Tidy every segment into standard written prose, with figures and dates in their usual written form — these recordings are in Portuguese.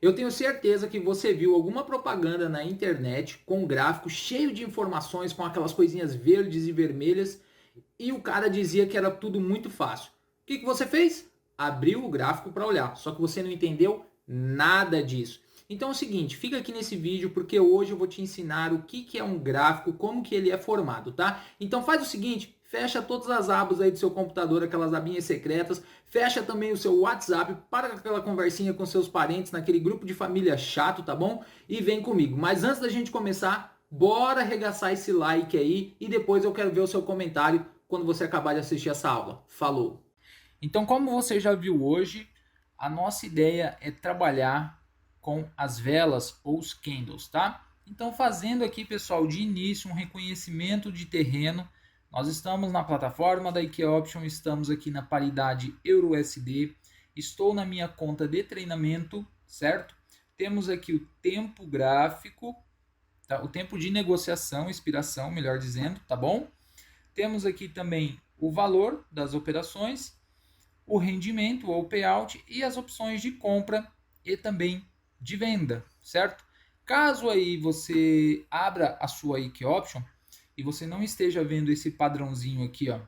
Eu tenho certeza que você viu alguma propaganda na internet com um gráfico cheio de informações, com aquelas coisinhas verdes e vermelhas, e o cara dizia que era tudo muito fácil. O que você fez? Abriu o gráfico para olhar, só que você não entendeu nada disso. Então é o seguinte, fica aqui nesse vídeo porque hoje eu vou te ensinar o que é um gráfico, como que ele é formado, tá? Então faz o seguinte, fecha todas as abas aí do seu computador, aquelas abinhas secretas, fecha também o seu WhatsApp, para com aquela conversinha com seus parentes naquele grupo de família chato, tá bom? E vem comigo. Mas antes da gente começar, bora arregaçar esse like aí e depois eu quero ver o seu comentário quando você acabar de assistir essa aula. Falou! Então, como você já viu hoje, a nossa ideia é trabalhar com as velas ou os candles, tá? Então, fazendo aqui, pessoal, de início um reconhecimento de terreno. Nós estamos na plataforma da IKEA Option, estamos aqui na paridade EURUSD. Estou na minha conta de treinamento, certo? Temos aqui o tempo gráfico, tá? O tempo de negociação, expiração, melhor dizendo, tá bom? Temos aqui também o valor das operações, o rendimento ou payout e as opções de compra e também de venda, certo? Caso aí você abra a sua IK Option e você não esteja vendo esse padrãozinho aqui, ó,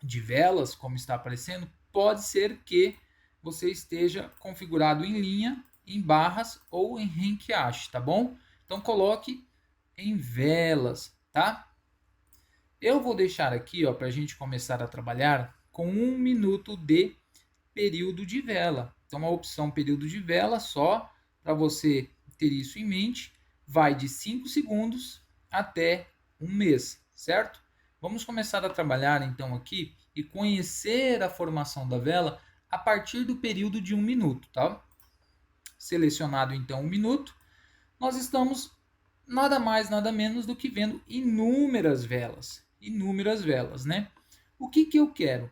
de velas, como está aparecendo, pode ser que você esteja configurado em linha, em barras ou em Renkiashi, tá bom? Então coloque em velas, tá? Eu vou deixar aqui, ó, para a gente começar a trabalhar com 1 minuto de período de vela. Então, a opção período de vela, só para você ter isso em mente, vai de 5 segundos até 1 mês, certo? Vamos começar a trabalhar então aqui e conhecer a formação da vela a partir do período de 1 minuto, tá? Selecionado então 1 minuto, nós estamos nada mais, nada menos do que vendo inúmeras velas, né? O que eu quero?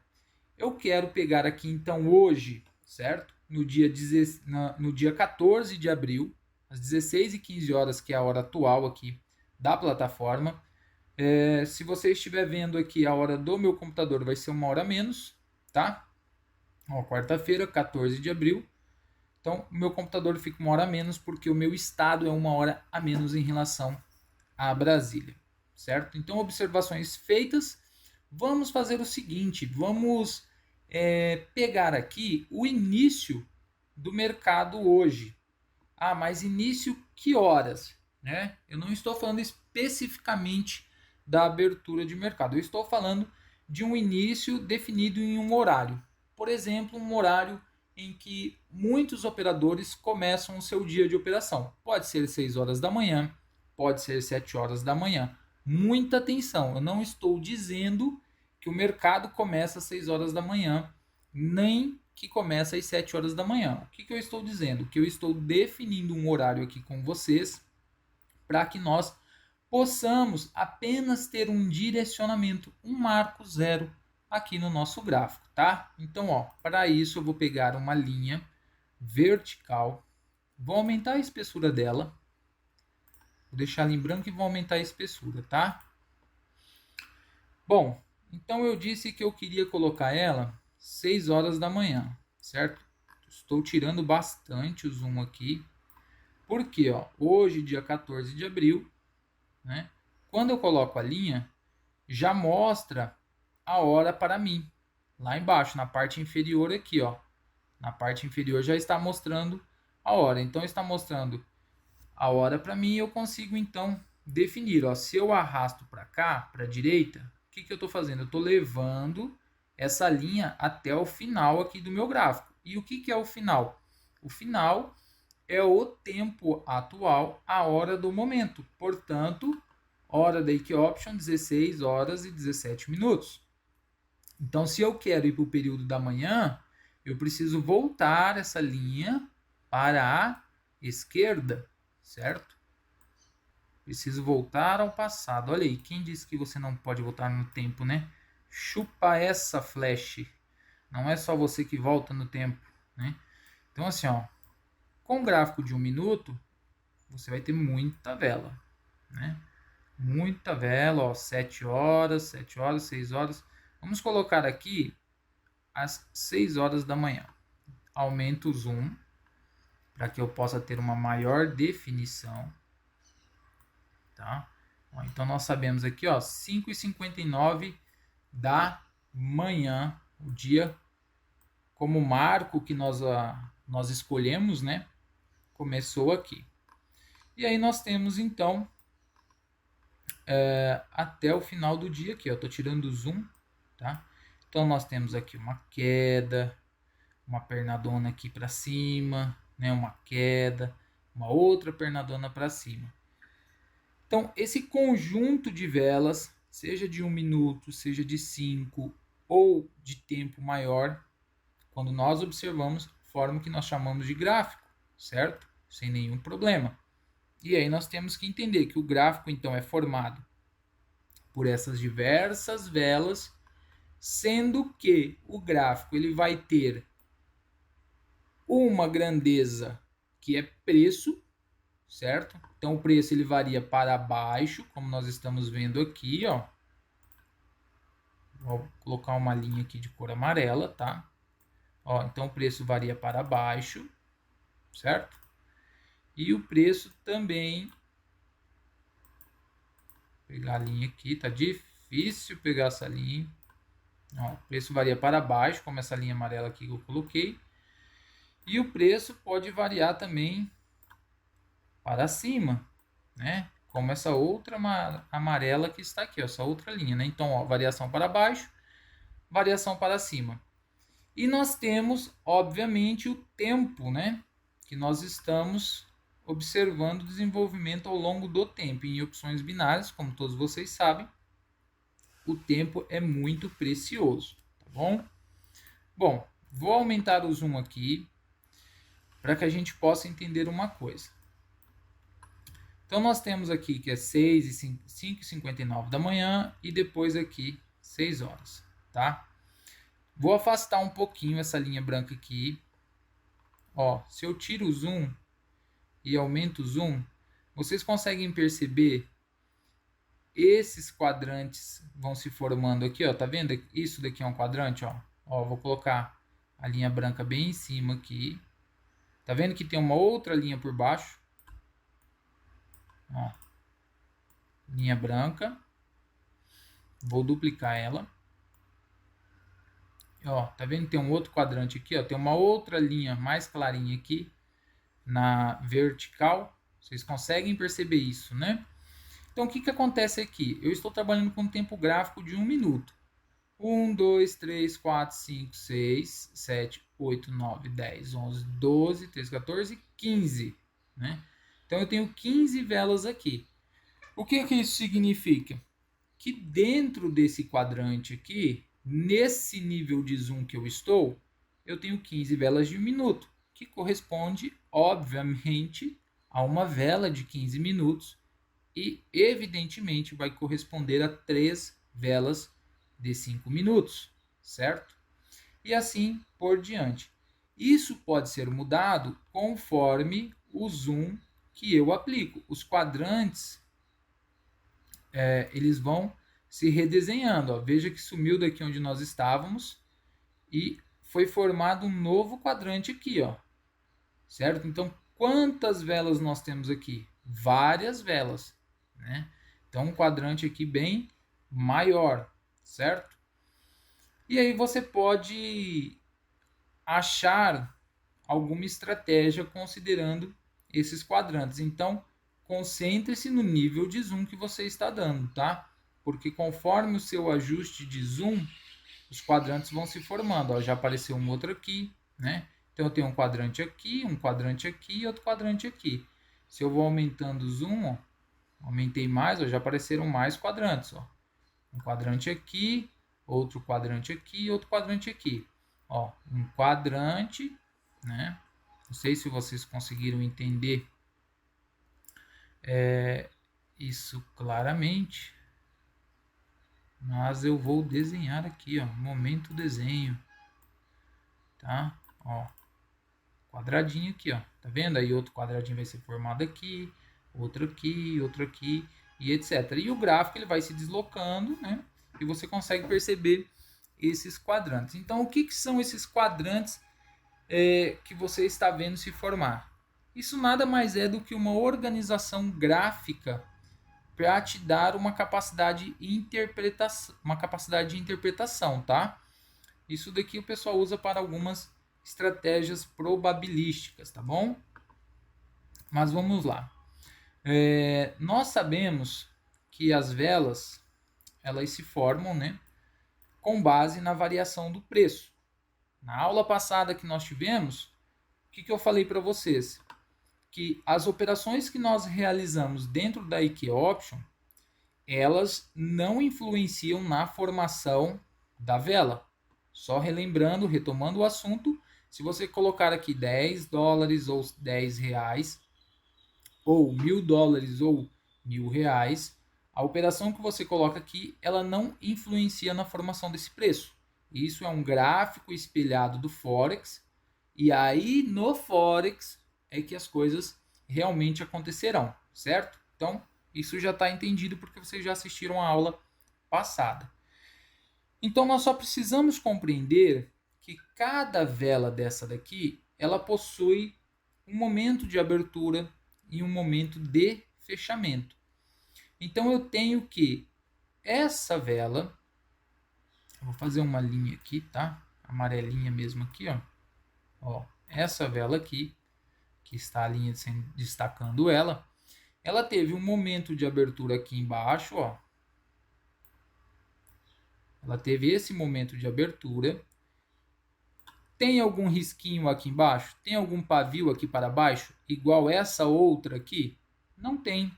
Eu quero pegar aqui então hoje, certo? No dia 14 de abril, às 16h15, que é a hora atual aqui da plataforma. Se você estiver vendo aqui a hora do meu computador, vai ser 1 hora a menos, tá? Ó, quarta-feira, 14 de abril. Então, o meu computador fica 1 hora a menos porque o meu estado é 1 hora a menos em relação a Brasília, certo? Então, observações feitas. Vamos fazer o seguinte, vamos pegar aqui o início do mercado hoje. Ah, mas início que horas? Né? Eu não estou falando especificamente da abertura de mercado, eu estou falando de um início definido em um horário. Por exemplo, um horário em que muitos operadores começam o seu dia de operação. Pode ser 6 horas da manhã, pode ser 7 horas da manhã. Muita atenção, eu não estou dizendo que o mercado começa às 6 horas da manhã, nem que começa às 7 horas da manhã. O que eu estou dizendo? Que eu estou definindo um horário aqui com vocês para que nós possamos apenas ter um direcionamento, um marco zero aqui no nosso gráfico, tá? Então, ó, para isso eu vou pegar uma linha vertical, vou aumentar a espessura dela, vou deixar ela em branco e vou aumentar a espessura, tá? Bom, então eu disse que eu queria colocar ela 6 horas da manhã, certo? Estou tirando bastante o zoom aqui, porque ó, hoje, dia 14 de abril, né? Quando eu coloco a linha, já mostra a hora para mim. Lá embaixo, na parte inferior aqui, ó. Na parte inferior já está mostrando a hora. Então está mostrando a hora para mim e eu consigo então definir, ó, se eu arrasto para cá, para a direita, o que eu estou fazendo? Eu estou levando essa linha até o final aqui do meu gráfico. E o que é o final? O final é o tempo atual, a hora do momento. Portanto, hora da IK Option, 16 horas e 17 minutos. Então, se eu quero ir para o período da manhã, eu preciso voltar essa linha para a esquerda, certo? Preciso voltar ao passado. Olha aí, quem disse que você não pode voltar no tempo, né? Chupa essa, Flash. Não é só você que volta no tempo, né? Então, assim, ó, com um gráfico de 1 minuto, você vai ter muita vela, né? Muita vela, ó, 7 horas, 7 horas, 6 horas. Vamos colocar aqui às 6 horas da manhã. Aumenta o zoom para que eu possa ter uma maior definição, tá? Ó, então nós sabemos aqui, ó, 5h59 da manhã, o dia como marco que nós escolhemos, né? Começou aqui. E aí nós temos então até o final do dia aqui, ó, tô tirando o zoom, tá? Então nós temos aqui uma queda, uma pernadona aqui para cima, né? Uma queda, uma outra pernadona para cima. Então esse conjunto de velas, seja de 1 minuto, seja de 5 ou de tempo maior, quando nós observamos, forma o que nós chamamos de gráfico, certo? Sem nenhum problema. E aí nós temos que entender que o gráfico então é formado por essas diversas velas, sendo que o gráfico ele vai ter uma grandeza que é preço, certo? Então o preço ele varia para baixo, como nós estamos vendo aqui, ó. Vou colocar uma linha aqui de cor amarela, tá? Ó, então o preço varia para baixo, certo? E o preço também, vou pegar a linha aqui, tá difícil pegar essa linha. Ó, o preço varia para baixo, como essa linha amarela aqui que eu coloquei. E o preço pode variar também para cima, né? Como essa outra amarela que está aqui, ó, essa outra linha, né? Então, ó, variação para baixo, variação para cima. E nós temos, obviamente, o tempo, né? Que nós estamos observando o desenvolvimento ao longo do tempo. Em opções binárias, como todos vocês sabem, o tempo é muito precioso, tá bom? Bom, vou aumentar o zoom aqui para que a gente possa entender uma coisa. Então nós temos aqui que é 5h59 da manhã e depois aqui 6 horas, tá? Vou afastar um pouquinho essa linha branca aqui. Ó, se eu tiro o zoom e aumento o zoom, vocês conseguem perceber esses quadrantes vão se formando aqui, ó, tá vendo? Isso daqui é um quadrante, ó. Ó, vou colocar a linha branca bem em cima aqui. Tá vendo que tem uma outra linha por baixo? Ó, linha branca. Vou duplicar ela. Ó, tá vendo que tem um outro quadrante aqui, ó. Tem uma outra linha mais clarinha aqui na vertical. Vocês conseguem perceber isso, né? Então, o que acontece aqui? Eu estou trabalhando com um tempo gráfico de 1 minuto. 1, 2, 3, 4, 5, 6, 7, 8, 9, 10, 11, 12, 13, 14, 15, né? Então, eu tenho 15 velas aqui. O que isso significa? Que dentro desse quadrante aqui, nesse nível de zoom que eu estou, eu tenho 15 velas de 1 minuto, que corresponde, obviamente, a uma vela de 15 minutos e, evidentemente, vai corresponder a 3 velas de 5 minutos, certo? E assim por diante. Isso pode ser mudado conforme o zoom que eu aplico. Os quadrantes, eles vão se redesenhando. Ó. Veja que sumiu daqui onde nós estávamos e foi formado um novo quadrante aqui, ó. Certo? Então, quantas velas nós temos aqui? Várias velas, né? Então, um quadrante aqui bem maior, certo? E aí você pode achar alguma estratégia considerando esses quadrantes. Então, concentre-se no nível de zoom que você está dando, tá? Porque conforme o seu ajuste de zoom, os quadrantes vão se formando. Ó, já apareceu um outro aqui, né? Então eu tenho um quadrante aqui e outro quadrante aqui. Se eu vou aumentando o zoom, ó, aumentei mais, ó, já apareceram mais quadrantes. Ó. Um quadrante aqui, outro quadrante aqui e outro quadrante aqui. Ó, um quadrante, né? Não sei se vocês conseguiram entender isso claramente. Mas eu vou desenhar aqui, ó, momento desenho, tá? Ó, quadradinho aqui, ó, tá vendo? Aí outro quadradinho vai ser formado aqui, outro aqui e etc. E o gráfico ele vai se deslocando, né? E você consegue perceber esses quadrantes. Então, o que são esses quadrantes que você está vendo se formar? Isso nada mais é do que uma organização gráfica para te dar uma capacidade de interpretação, tá? Isso daqui o pessoal usa para algumas estratégias probabilísticas, tá bom? Mas vamos lá. Nós sabemos que as velas elas se formam, né, com base na variação do preço. Na aula passada que nós tivemos, o que eu falei para vocês? Que as operações que nós realizamos dentro da IK Option, elas não influenciam na formação da vela. Só relembrando, retomando o assunto, se você colocar aqui $10 ou R$ 10, ou $1.000 ou R$ 1.000, a operação que você coloca aqui, ela não influencia na formação desse preço. Isso é um gráfico espelhado do Forex, e aí no Forex é que as coisas realmente acontecerão, certo? Então, isso já está entendido porque vocês já assistiram a aula passada. Então, nós só precisamos compreender que cada vela dessa daqui, ela possui um momento de abertura e um momento de fechamento. Então, eu tenho que essa vela, vou fazer uma linha aqui, tá? Amarelinha mesmo aqui, ó. Essa vela aqui, que está a linha destacando ela teve um momento de abertura aqui embaixo, ó. Ela teve esse momento de abertura. Tem algum risquinho aqui embaixo? Tem algum pavio aqui para baixo? Igual essa outra aqui? Não tem.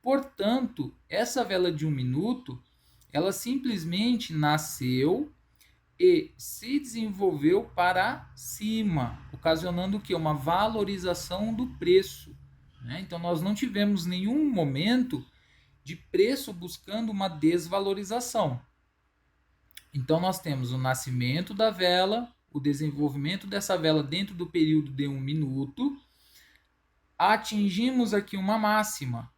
Portanto, essa vela de 1 minuto, ela simplesmente nasceu e se desenvolveu para cima, ocasionando o quê? Uma valorização do preço. Né? Então, nós não tivemos nenhum momento de preço buscando uma desvalorização. Então, nós temos o nascimento da vela, o desenvolvimento dessa vela dentro do período de 1 minuto. Atingimos aqui uma máxima.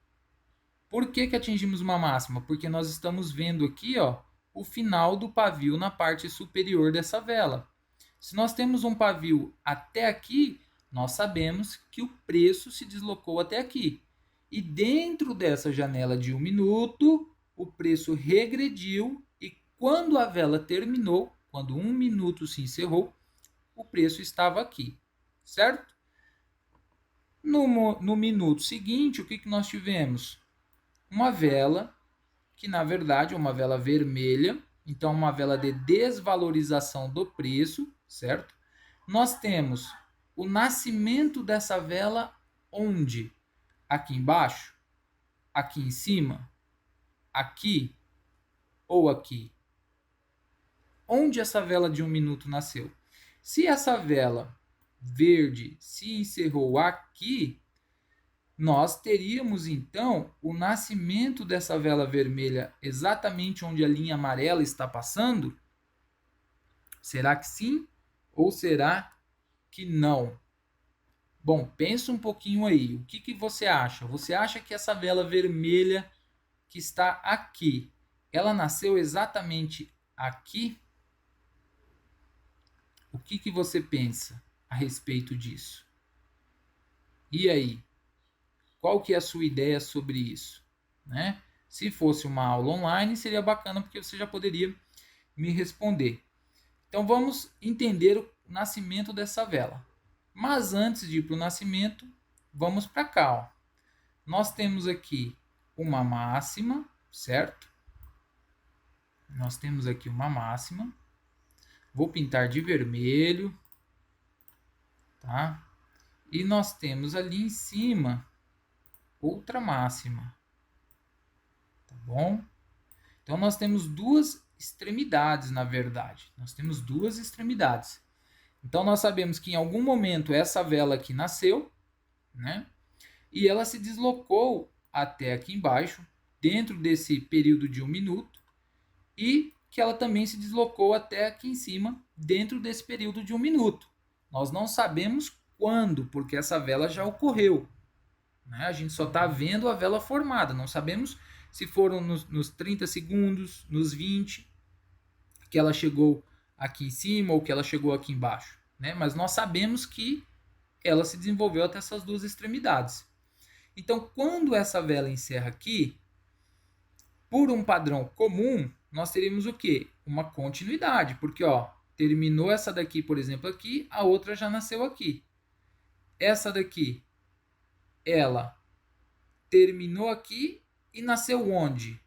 Por que atingimos uma máxima? Porque nós estamos vendo aqui, ó, o final do pavio na parte superior dessa vela. Se nós temos um pavio até aqui, nós sabemos que o preço se deslocou até aqui. E dentro dessa janela de 1 minuto, o preço regrediu e quando a vela terminou, quando 1 minuto se encerrou, o preço estava aqui, certo? No minuto seguinte, o que nós tivemos? Uma vela, que na verdade é uma vela vermelha, então uma vela de desvalorização do preço, certo? Nós temos o nascimento dessa vela onde? Aqui embaixo? Aqui em cima? Aqui? Ou aqui? Onde essa vela de 1 minuto nasceu? Se essa vela verde se encerrou aqui, nós teríamos então o nascimento dessa vela vermelha exatamente onde a linha amarela está passando? Será que sim ou será que não? Bom, pensa um pouquinho aí. O que você acha? Você acha que essa vela vermelha que está aqui, ela nasceu exatamente aqui? O que você pensa a respeito disso? E aí? Qual que é a sua ideia sobre isso? Né? Se fosse uma aula online, seria bacana porque você já poderia me responder. Então vamos entender o nascimento dessa vela. Mas antes de ir para o nascimento, vamos para cá. Ó. Nós temos aqui uma máxima, certo? Nós temos aqui uma máxima. Vou pintar de vermelho. Tá? E nós temos ali em cima outra máxima. Tá bom? Então nós temos duas extremidades, na verdade. Nós temos duas extremidades. Então nós sabemos que em algum momento essa vela aqui nasceu, né? E ela se deslocou até aqui embaixo, dentro desse período de 1 minuto, e que ela também se deslocou até aqui em cima, dentro desse período de 1 minuto. Nós não sabemos quando, porque essa vela já ocorreu. Né? A gente só está vendo a vela formada, não sabemos se foram nos 30 segundos, nos 20, que ela chegou aqui em cima ou que ela chegou aqui embaixo. Né? Mas nós sabemos que ela se desenvolveu até essas duas extremidades. Então, quando essa vela encerra aqui, por um padrão comum, nós teríamos o quê? Uma continuidade, porque ó, terminou essa daqui, por exemplo, aqui, a outra já nasceu aqui. Essa daqui, ela terminou aqui e nasceu onde?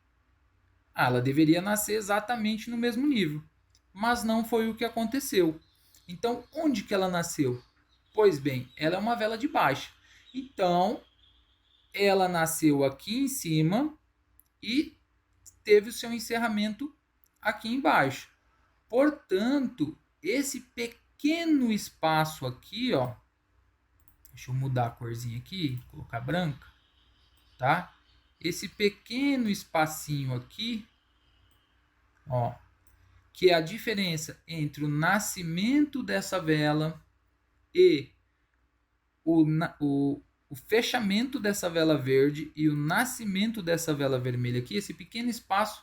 Ah, ela deveria nascer exatamente no mesmo nível, mas não foi o que aconteceu. Então, onde que ela nasceu? Pois bem, ela é uma vela de baixa. Então, ela nasceu aqui em cima e teve o seu encerramento aqui embaixo. Portanto, esse pequeno espaço aqui, ó, deixa eu mudar a corzinha aqui, colocar branca, tá? Esse pequeno espacinho aqui, ó, que é a diferença entre o nascimento dessa vela e o fechamento dessa vela verde e o nascimento dessa vela vermelha aqui, esse pequeno espaço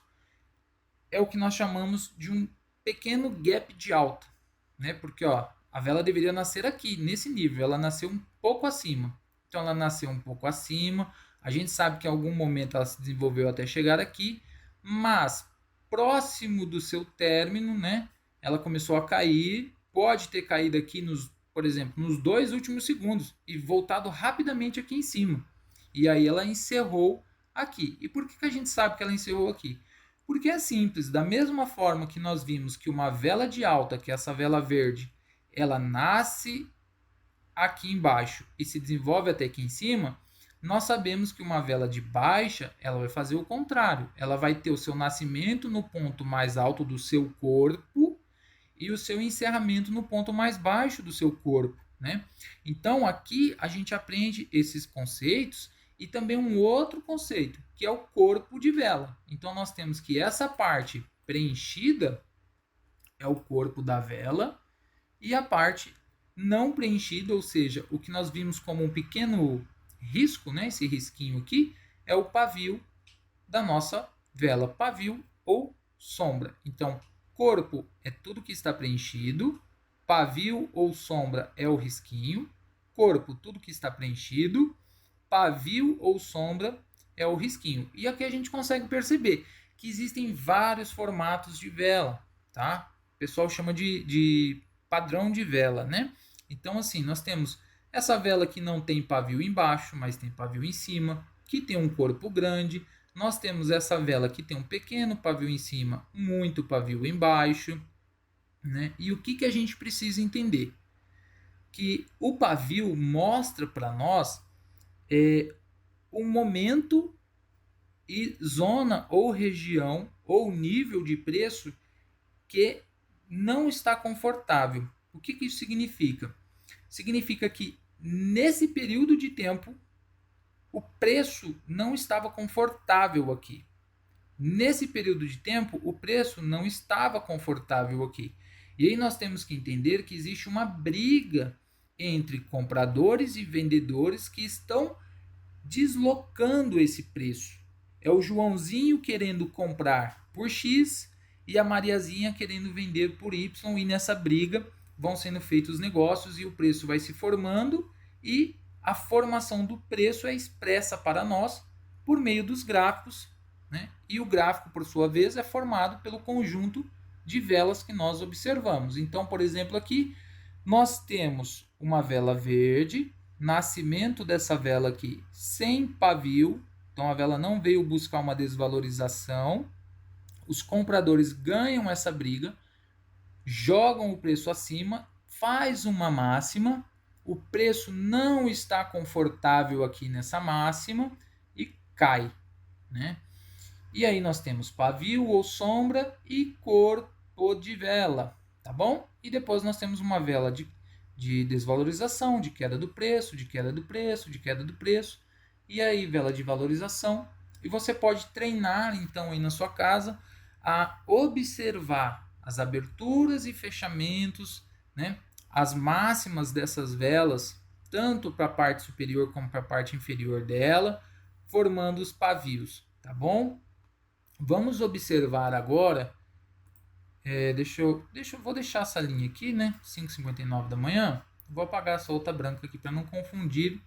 é o que nós chamamos de um pequeno gap de alta, né? Porque ó, a vela deveria nascer aqui, nesse nível, ela nasceu um pouco acima. Então ela nasceu um pouco acima, a gente sabe que em algum momento ela se desenvolveu até chegar aqui, mas próximo do seu término, né? Ela começou a cair, pode ter caído aqui nos, por exemplo, nos 2 últimos segundos e voltado rapidamente aqui em cima. E aí ela encerrou aqui. E por que a gente sabe que ela encerrou aqui? Porque é simples, da mesma forma que nós vimos que uma vela de alta, que é essa vela verde, ela nasce aqui embaixo e se desenvolve até aqui em cima, nós sabemos que uma vela de baixa, ela vai fazer o contrário. Ela vai ter o seu nascimento no ponto mais alto do seu corpo e o seu encerramento no ponto mais baixo do seu corpo, né? Então aqui a gente aprende esses conceitos e também um outro conceito, que é o corpo de vela. Então nós temos que essa parte preenchida é o corpo da vela e a parte não preenchida, ou seja, o que nós vimos como um pequeno risco, né, esse risquinho aqui, é o pavio da nossa vela, pavio ou sombra. Então, corpo é tudo que está preenchido, pavio ou sombra é o risquinho, corpo, tudo que está preenchido, pavio ou sombra é o risquinho. E aqui a gente consegue perceber que existem vários formatos de vela, tá? O pessoal chama de padrão de vela, né? Então, assim, nós temos essa vela que não tem pavio embaixo, mas tem pavio em cima, que tem um corpo grande. Nós temos essa vela que tem um pequeno pavio em cima, muito pavio embaixo, né? E o que a gente precisa entender? Que o pavio mostra para nós o momento e zona ou região ou nível de preço que não está confortável. O que isso significa? Significa que nesse período de tempo o preço não estava confortável aqui. Nesse período de tempo o preço não estava confortável aqui. E aí nós temos que entender que existe uma briga entre compradores e vendedores que estão deslocando esse preço. É o Joãozinho querendo comprar por X e a Mariazinha querendo vender por Y, e nessa briga vão sendo feitos negócios e o preço vai se formando, e a formação do preço é expressa para nós por meio dos gráficos, né? E o gráfico, por sua vez, é formado pelo conjunto de velas que nós observamos. Então, por exemplo, aqui nós temos uma vela verde, nascimento dessa vela aqui sem pavio, então a vela não veio buscar uma desvalorização. Os compradores ganham essa briga, jogam o preço acima, faz uma máxima, o preço não está confortável aqui nessa máxima e cai, né? E aí nós temos pavio ou sombra e corpo de vela, tá bom? E depois nós temos uma vela de desvalorização, de queda do preço, de queda do preço, de queda do preço, e aí vela de valorização. E você pode treinar então aí na sua casa a observar as aberturas e fechamentos, né? As máximas dessas velas, tanto para a parte superior como para a parte inferior dela, formando os pavios, tá bom? Vamos observar agora, vou deixar essa linha aqui, né? 5h59 da manhã. Vou apagar essa outra branca aqui para não confundir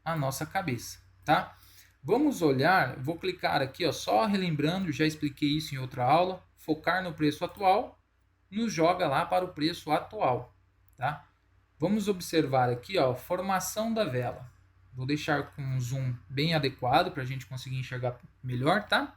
a nossa cabeça, tá? Vamos olhar, vou clicar aqui, ó, só relembrando, já expliquei isso em outra aula, focar no preço atual, nos joga lá para o preço atual, tá? Vamos observar aqui, ó, formação da vela. Vou deixar com um zoom bem adequado para a gente conseguir enxergar melhor, tá?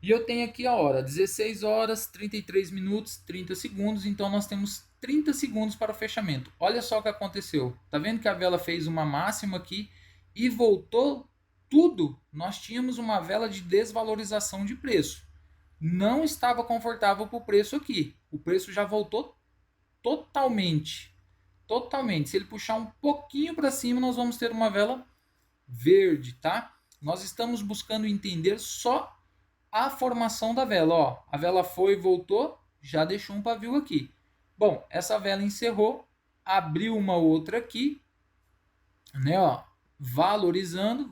E eu tenho aqui a hora, 16 horas, 33 minutos, 30 segundos, então nós temos 30 segundos para o fechamento. Olha só o que aconteceu. Tá vendo que a vela fez uma máxima aqui e voltou tudo? Nós tínhamos uma vela de desvalorização de preço. Não estava confortável para o preço aqui. O preço já voltou totalmente. Totalmente. Se ele puxar um pouquinho para cima, nós vamos ter uma vela verde, tá? Nós estamos buscando entender só a formação da vela. Ó, a vela foi e voltou, já deixou um pavio aqui. Bom, essa vela encerrou, abriu uma outra aqui, né? Ó, valorizando.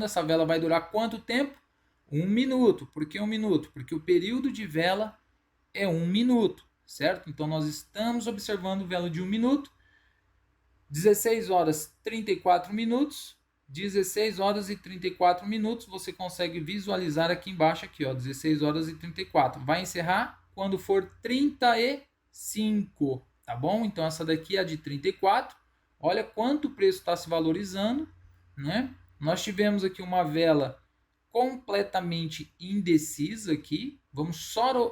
Essa vela vai durar quanto tempo? 1 minuto. Por que 1 minuto? Porque o período de vela é 1 minuto, certo? Então nós estamos observando vela de 1 minuto. 16 horas 34 minutos. 16 horas e 34 minutos, você consegue visualizar aqui embaixo, aqui, ó, 16 horas e 34. Vai encerrar quando for 35, tá bom? Então essa daqui é a de 34. Olha quanto o preço está se valorizando, né? Nós tivemos aqui uma vela completamente indecisa aqui. Vamos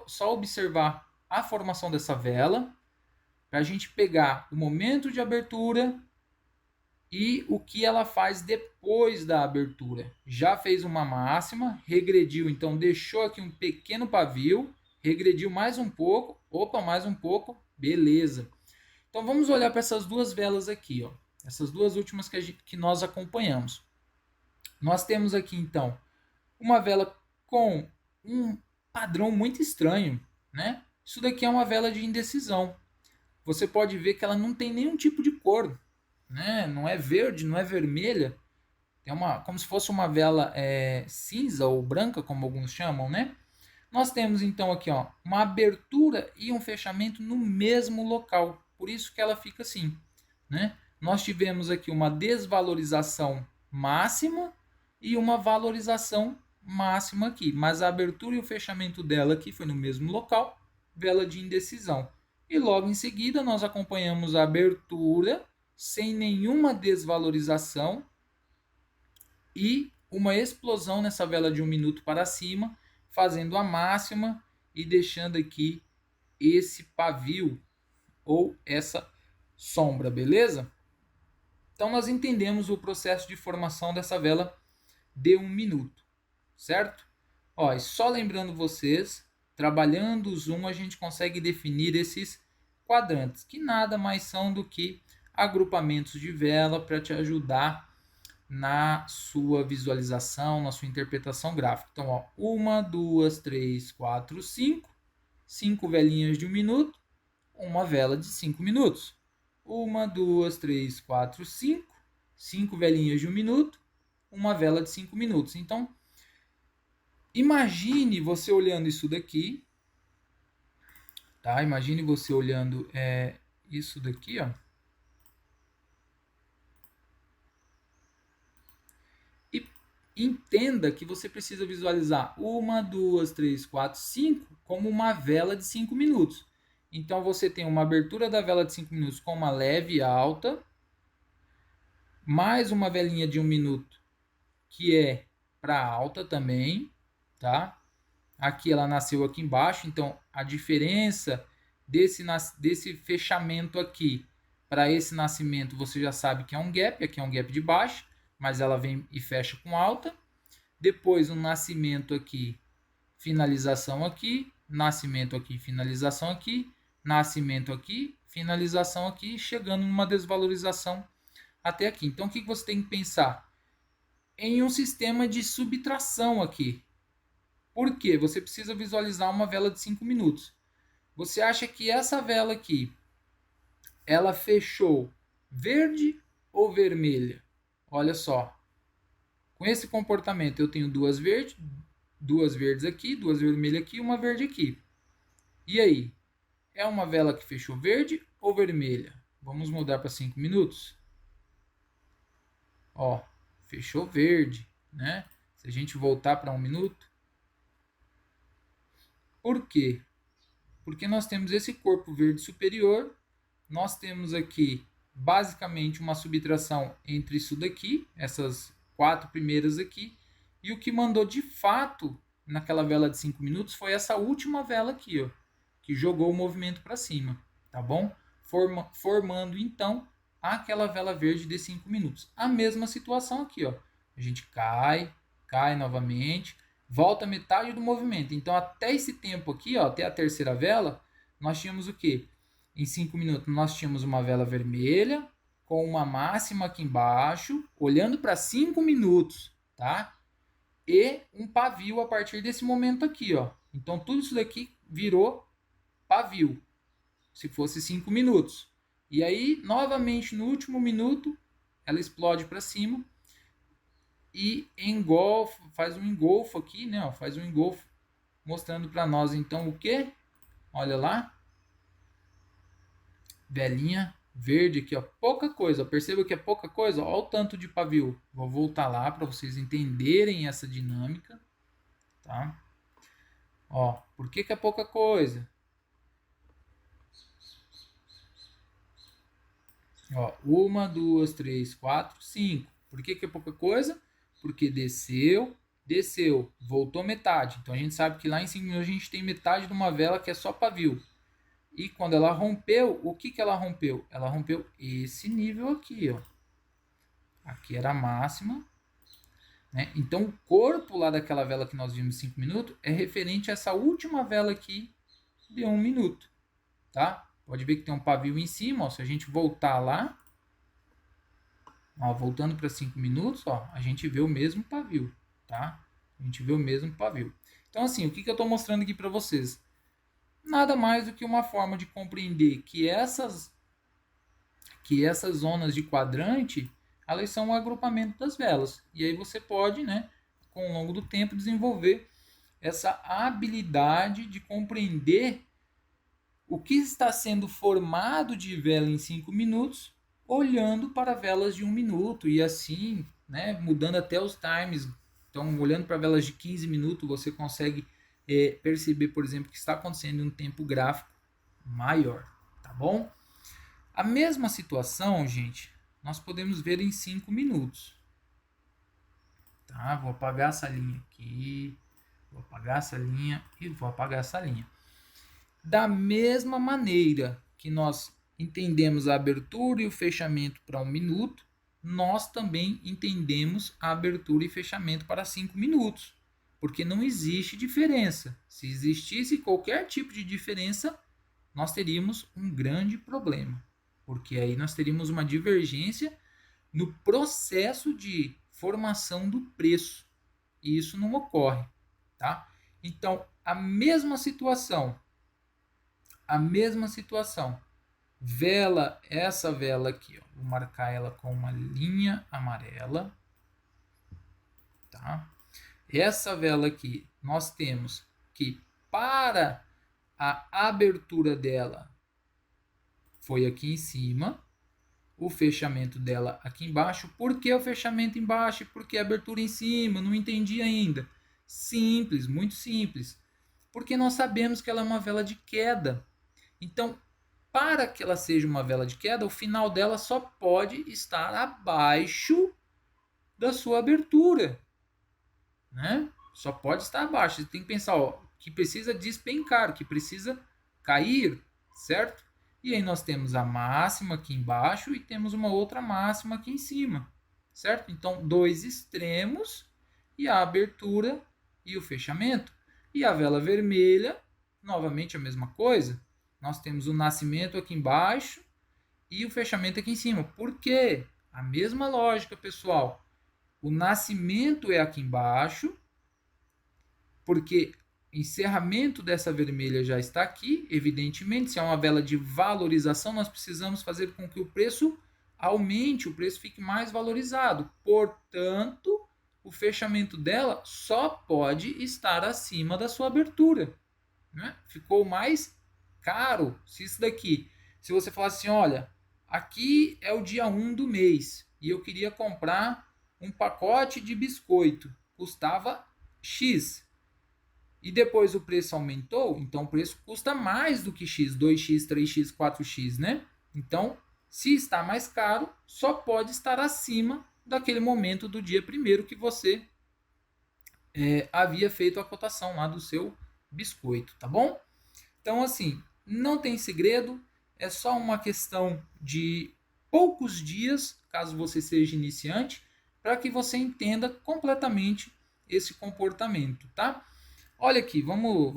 só observar a formação dessa vela, para a gente pegar o momento de abertura e o que ela faz depois da abertura. Já fez uma máxima, regrediu, então deixou aqui um pequeno pavio, regrediu mais um pouco, mais um pouco, beleza. Então vamos olhar para essas duas velas aqui, ó, essas duas últimas que nós acompanhamos. Nós temos aqui então uma vela com um padrão muito estranho, né? Isso daqui é uma vela de indecisão. Você pode ver que ela não tem nenhum tipo de cor, né? Não é verde, não é vermelha. Tem como se fosse uma vela cinza ou branca, como alguns chamam, né? Nós temos então aqui, ó, uma abertura e um fechamento no mesmo local. Por isso que ela fica assim, né? Nós tivemos aqui uma desvalorização máxima e uma valorização máxima aqui, mas a abertura e o fechamento dela aqui foi no mesmo local, vela de indecisão. E logo em seguida nós acompanhamos a abertura sem nenhuma desvalorização e uma explosão nessa vela de 1 minuto para cima, fazendo a máxima e deixando aqui esse pavio ou essa sombra, beleza? Então nós entendemos o processo de formação dessa vela de 1 minuto, certo? Ó, e só lembrando vocês, trabalhando o zoom a gente consegue definir esses quadrantes, que nada mais são do que agrupamentos de vela para te ajudar na sua visualização, na sua interpretação gráfica. Então, ó, 1, 2, 3, 4, 5. 5 velinhas de 1 minuto, uma vela de 5 minutos. 1, 2, 3, 4, 5. 5 velinhas de 1 minuto, uma vela de 5 minutos. Então, imagine você olhando isso daqui, tá? Imagine você olhando isso daqui, ó. Entenda que você precisa visualizar 1, 2, 3, 4, 5 como uma vela de 5 minutos. Então você tem uma abertura da vela de 5 minutos com uma leve alta, mais uma velinha de 1 minuto que é para alta também, tá? Aqui ela nasceu aqui embaixo, então a diferença desse fechamento aqui para esse nascimento você já sabe que é um gap, aqui é um gap de baixo, mas ela vem e fecha com alta. Depois um nascimento aqui, finalização aqui, nascimento aqui, finalização aqui, nascimento aqui, finalização aqui, chegando numa desvalorização até aqui. Então o que você tem que pensar? Em um sistema de subtração aqui. Por quê? Você precisa visualizar uma vela de 5 minutos. Você acha que essa vela aqui, ela fechou verde ou vermelha? Olha só, com esse comportamento eu tenho duas verdes aqui, duas vermelhas aqui e uma verde aqui. E aí, é uma vela que fechou verde ou vermelha? Vamos mudar para 5 minutos. Ó, fechou verde, né? Se a gente voltar para 1 minuto. Por quê? Porque nós temos esse corpo verde superior, nós temos aqui basicamente uma subtração entre isso daqui, essas 4 primeiras aqui, e o que mandou de fato naquela vela de 5 minutos foi essa última vela aqui, ó, que jogou o movimento para cima, tá bom? Formando então aquela vela verde de 5 minutos. A mesma situação aqui, ó. A gente cai novamente, volta metade do movimento. Então até esse tempo aqui, ó, até a terceira vela, nós tínhamos o quê? Em 5 minutos nós tínhamos uma vela vermelha com uma máxima aqui embaixo, olhando para 5 minutos, tá? E um pavio a partir desse momento aqui, ó. Então tudo isso daqui virou pavio, se fosse 5 minutos. E aí, novamente, no último minuto, ela explode para cima e engolfa, faz um engolfo aqui, né? Ó, faz um engolfo, mostrando para nós, então, o que? Olha lá. Velinha verde aqui, ó. Pouca coisa. Perceba que é pouca coisa. Olha o tanto de pavio. Vou voltar lá para vocês entenderem essa dinâmica, tá? Ó, por que é pouca coisa? Ó, 1, 2, 3, 4, 5. Por que é pouca coisa? Porque desceu, voltou metade. Então a gente sabe que lá em 5 minutos a gente tem metade de uma vela que é só pavio. E quando ela rompeu, o que ela rompeu? Ela rompeu esse nível aqui, ó. Aqui era a máxima, né? Então o corpo lá daquela vela que nós vimos 5 minutos é referente a essa última vela aqui de 1 minuto, tá? Pode ver que tem um pavio em cima, ó. Se a gente voltar lá, ó, voltando para 5 minutos, ó, a gente vê o mesmo pavio, tá? A gente vê o mesmo pavio. Então, assim, o que eu estou mostrando aqui para vocês? Nada mais do que uma forma de compreender que essas zonas de quadrante, elas são o agrupamento das velas. E aí você pode, né, com o longo do tempo, desenvolver essa habilidade de compreender o que está sendo formado de vela em 5 minutos, olhando para velas de 1 minuto e assim, né, mudando até os times. Então, olhando para velas de 15 minutos, você consegue perceber, por exemplo, que está acontecendo em um tempo gráfico maior, tá bom? A mesma situação, gente, nós podemos ver em 5 minutos. Tá? Vou apagar essa linha aqui, vou apagar essa linha e vou apagar essa linha. Da mesma maneira que nós entendemos a abertura e o fechamento para 1 minuto, nós também entendemos a abertura e fechamento para 5 minutos. Porque não existe diferença. Se existisse qualquer tipo de diferença, nós teríamos um grande problema. Porque aí nós teríamos uma divergência no processo de formação do preço. E isso não ocorre, tá? Então, a mesma situação, vela, essa vela aqui, ó, vou marcar ela com uma linha amarela, tá? Essa vela aqui, nós temos que para a abertura dela foi aqui em cima, o fechamento dela aqui embaixo. Por que o fechamento embaixo e por que a abertura em cima? Não entendi ainda. Simples, muito simples. Porque nós sabemos que ela é uma vela de queda. Então, para que ela seja uma vela de queda, o final dela só pode estar abaixo da sua abertura, né? Só pode estar abaixo. Você tem que pensar, ó, que precisa despencar, que precisa cair, certo? E aí nós temos a máxima aqui embaixo e temos uma outra máxima aqui em cima, certo? Então, 2 extremos e a abertura e o fechamento. E a vela vermelha, novamente a mesma coisa. Nós temos o nascimento aqui embaixo e o fechamento aqui em cima. Por quê? A mesma lógica, pessoal. O nascimento é aqui embaixo, porque o encerramento dessa vermelha já está aqui. Evidentemente, se é uma vela de valorização, nós precisamos fazer com que o preço aumente, o preço fique mais valorizado. Portanto, o fechamento dela só pode estar acima da sua abertura, né? Ficou mais caro. Se isso daqui, Se você falar assim, olha, aqui é o dia 1 do mês e eu queria comprar um pacote de biscoito, custava X. E depois o preço aumentou, então o preço custa mais do que X, 2x, 3x, 4x, né? Então, se está mais caro, só pode estar acima daquele momento do dia primeiro que você havia feito a cotação lá do seu biscoito, tá bom? Então, assim, não tem segredo, é só uma questão de poucos dias, caso você seja iniciante, para que você entenda completamente esse comportamento, tá? Olha aqui, vamos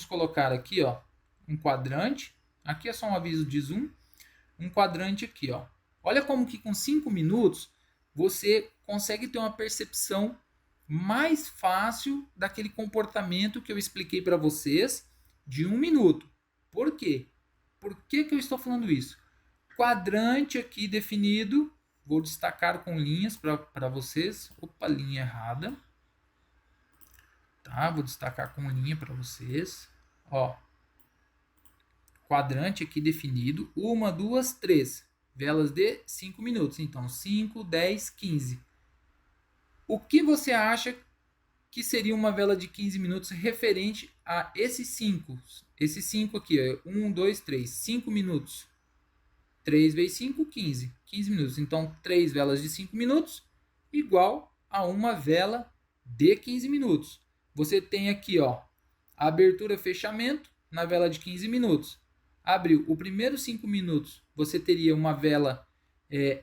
colocar aqui, ó, um quadrante. Aqui é só um aviso de zoom. Um quadrante aqui, ó. Olha como que com 5 minutos você consegue ter uma percepção mais fácil daquele comportamento que eu expliquei para vocês de 1 minuto. Por quê? Por que eu estou falando isso? Quadrante aqui definido. Vou destacar com linhas para vocês. Opa, linha errada. Tá, vou destacar com linha para vocês. Ó, quadrante aqui definido. 1, 2, 3. Velas de 5 minutos. Então, 5, 10, 15. O que você acha que seria uma vela de 15 minutos referente a esses 5? Esses 5 aqui, ó, 1, 2, 3. 5 minutos. 3 vezes 5, 15. 15 minutos. Então, 3 velas de 5 minutos igual a uma vela de 15 minutos. Você tem aqui, ó, a abertura e fechamento na vela de 15 minutos. Abriu o primeiro 5 minutos, você teria uma vela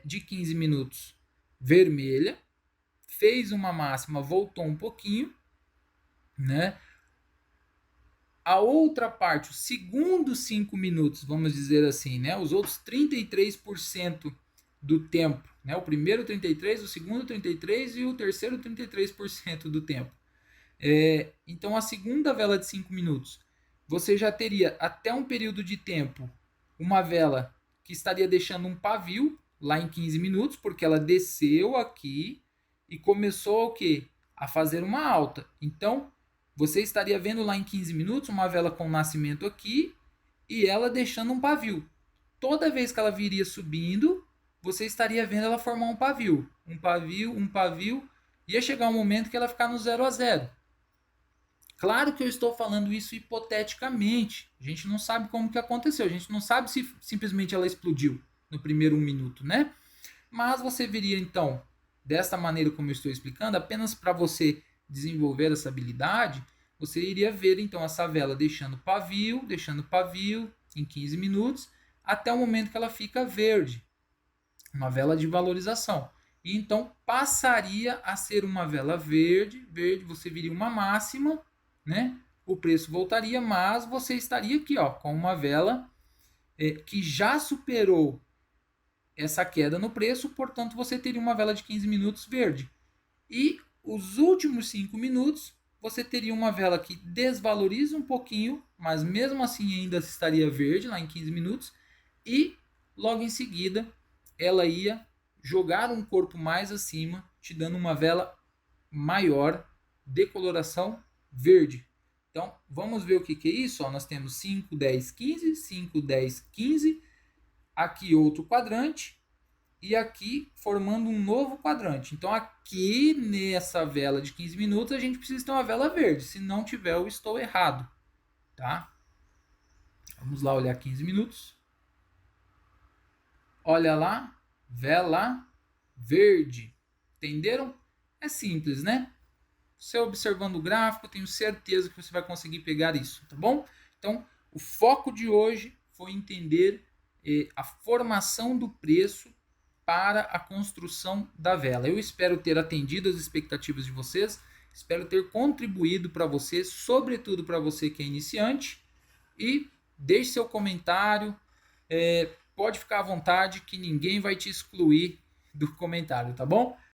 de 15 minutos vermelha. Fez uma máxima, voltou um pouquinho, né? A outra parte, os segundos 5 minutos, vamos dizer assim, né? Os outros 33% do tempo, né? O primeiro 33%, o segundo 33% e o terceiro 33% do tempo. Então, a segunda vela de 5 minutos, você já teria até um período de tempo uma vela que estaria deixando um pavio lá em 15 minutos, porque ela desceu aqui e começou o quê? A fazer uma alta. Então, você estaria vendo lá em 15 minutos uma vela com nascimento aqui e ela deixando um pavio. Toda vez que ela viria subindo, você estaria vendo ela formar um pavio. Um pavio, um pavio. Ia chegar um momento que ela ficar no 0 a 0. Claro que eu estou falando isso hipoteticamente. A gente não sabe como que aconteceu. A gente não sabe se simplesmente ela explodiu no primeiro 1 minuto, né? Mas você veria, então, desta maneira como eu estou explicando, apenas para você desenvolver essa habilidade, você iria ver, então, essa vela deixando pavio em 15 minutos, até o momento que ela fica verde. Uma vela de valorização. E então passaria a ser uma vela verde, você viria uma máxima, né? O preço voltaria, mas você estaria aqui, ó, com uma vela que já superou essa queda no preço, portanto você teria uma vela de 15 minutos verde. E os últimos 5 minutos você teria uma vela que desvaloriza um pouquinho, mas mesmo assim ainda estaria verde lá em 15 minutos, e logo em seguida ela ia jogar um corpo mais acima, te dando uma vela maior de coloração verde. Então, vamos ver o que é isso. Ó, nós temos 5, 10, 15, 5, 10, 15. Aqui outro quadrante. E aqui formando um novo quadrante. Então, aqui nessa vela de 15 minutos, a gente precisa ter uma vela verde. Se não tiver, eu estou errado. Tá? Vamos lá olhar 15 minutos. Olha lá. Vela verde. Entenderam? É simples, né? Você observando o gráfico, tenho certeza que você vai conseguir pegar isso, tá bom? Então, o foco de hoje foi entender a formação do preço para a construção da vela. Eu espero ter atendido as expectativas de vocês, espero ter contribuído para você, sobretudo para você que é iniciante, e deixe seu comentário, pode ficar à vontade que ninguém vai te excluir do comentário, tá bom?